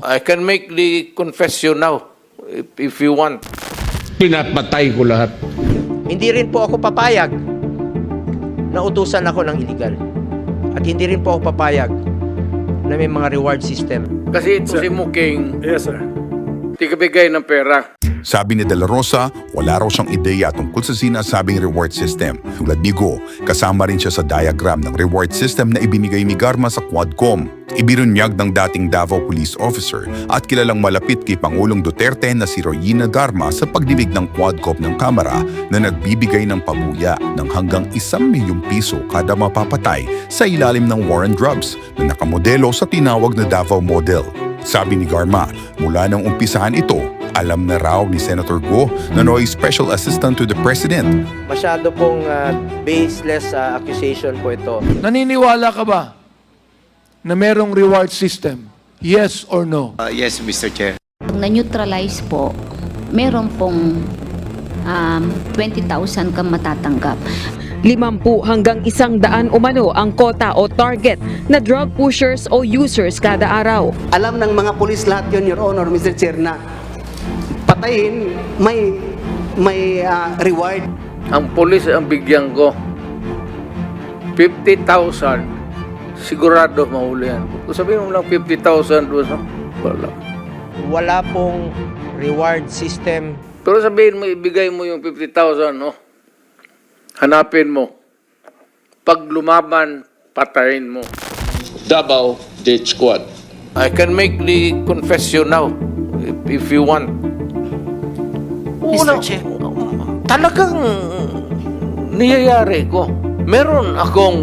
I can make the confession now, if you want. Pinapatay ko lahat. Hindi rin po ako papayag na utusan ako ng illegal. At hindi rin po ako papayag na may mga reward system. Kasi ito si Muking, Yes, sir. tigabigay ng pera. Sabi ni De La Rosa, wala raw siyang ideya tungkol sa sinasabing reward system. Tulad ni Go, kasama rin siya sa diagram ng reward system na ibinigay ni Garma sa Quadcom. Ibinunyag ng dating Davao Police Officer at kilalang malapit kay Pangulong Duterte na si Royina Garma sa pagdinig ng Quadcom ng Kamara na nagbibigay ng pabuya ng hanggang 1 milyong piso kada mapapatay sa ilalim ng war on drugs na nakamodelo sa tinawag na Davao Model. Sabi ni Garma, mula nang umpisahan ito, alam na raw ni Senator Go na nooy Special Assistant to the President. Masyado pong baseless accusation po ito. Naniniwala ka ba na merong reward system? Yes or no? Yes, Mr. Chair. Pag na-neutralize po, meron pong 20,000 kang matatanggap. 50 hanggang 100 umano ang kota o target na drug pushers o users kada araw. Alam ng mga pulis lahat yun, Your Honor, Mr. Chair, na patayin may reward. Ang pulis ang bigyan ko, 50,000, sigurado mahuli yan. Kung sabihin mo lang 50,000 doon, wala. Wala pong reward system. Pero sabihin mo, ibigay mo yung 50,000, no? Hanapin mo. Pag lumaban, patayin mo. Davao Death Squad. I can make the confession now, if you want. Mr. Chair. Talagang niyayari ko. Meron akong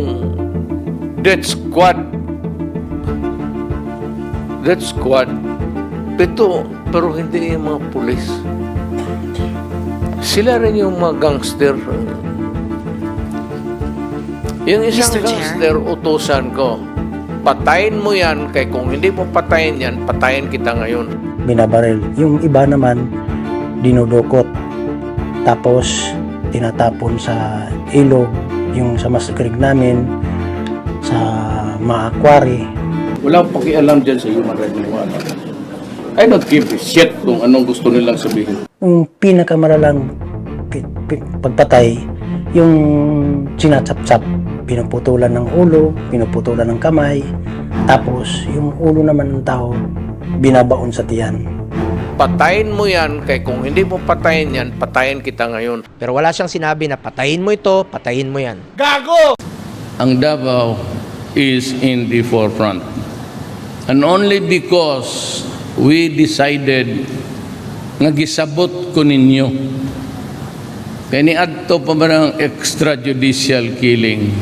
death squad. Death squad. Pero hindi yung mga pulis. Sila rin yung mga gangster. Yung isang Mr. Chair. gangster, utusan ko. Patayin mo yan, kaya kung hindi mo patayin yan, patayin kita ngayon. Binabaril. Yung iba naman, dinudukot. Tapos, tinatapon sa ilog, yung sa masakrig namin, sa mga quarry. Walang pakialam dyan sa human rights maniwala. I don't give a shit kung anong gusto nilang sabihin. Yung pinakamalalang pagpatay, yung sinatsap-tsap, pinuputulan ng ulo, pinuputulan ng kamay, tapos yung ulo naman ng tao, binabaon sa tiyan. Patayin mo yan, kaya kung hindi mo patayin yan, patayin kita ngayon. Pero wala siyang sinabi na patayin mo ito, patayin mo yan. Ang Davao is in the forefront. And only because we decided nga gisabot ko ninyo. Kaya niadto pa ba ng extrajudicial killing?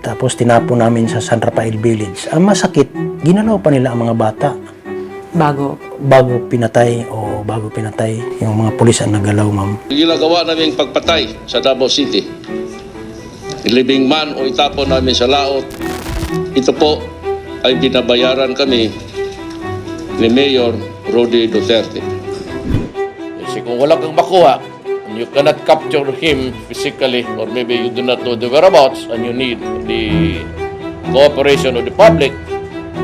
Tapos tinapon namin sa San Rafael Village. Ang masakit, ginalaw pa nila ang mga bata. Bago pinatay yung mga pulis ang nagalaw, ma'am. Ginagawa namin pagpatay sa Davao City. Ilibing man o itapon namin sa laot. Ito po ay binabayaran kami ni Mayor Rody Duterte. Kasi kung wala kang makuha, and you cannot capture him physically, or maybe you do not know the whereabouts, and you need the cooperation of the public,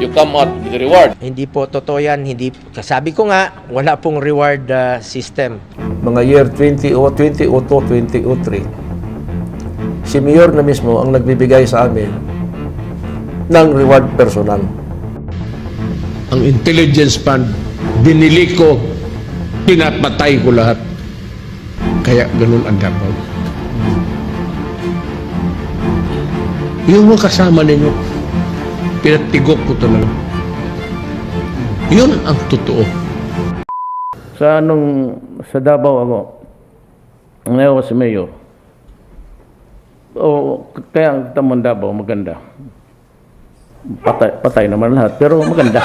you come out with the reward. Hindi po totoo yan. Kasabi ko nga, wala pong reward system. Mga year 2002, 2003, si Mayor na mismo ang nagbibigay sa amin ng reward personal. Ang intelligence fund, binili ko, pinapatay ko lahat. Kaya ganun ang Davao. Yung mga kasama ninyo, pinatigok ko talaga. Yun ang totoo. Sa Davao ako, ngayon ako si Mayor. Kaya ang tamang Davao maganda. Patay naman lahat, pero maganda.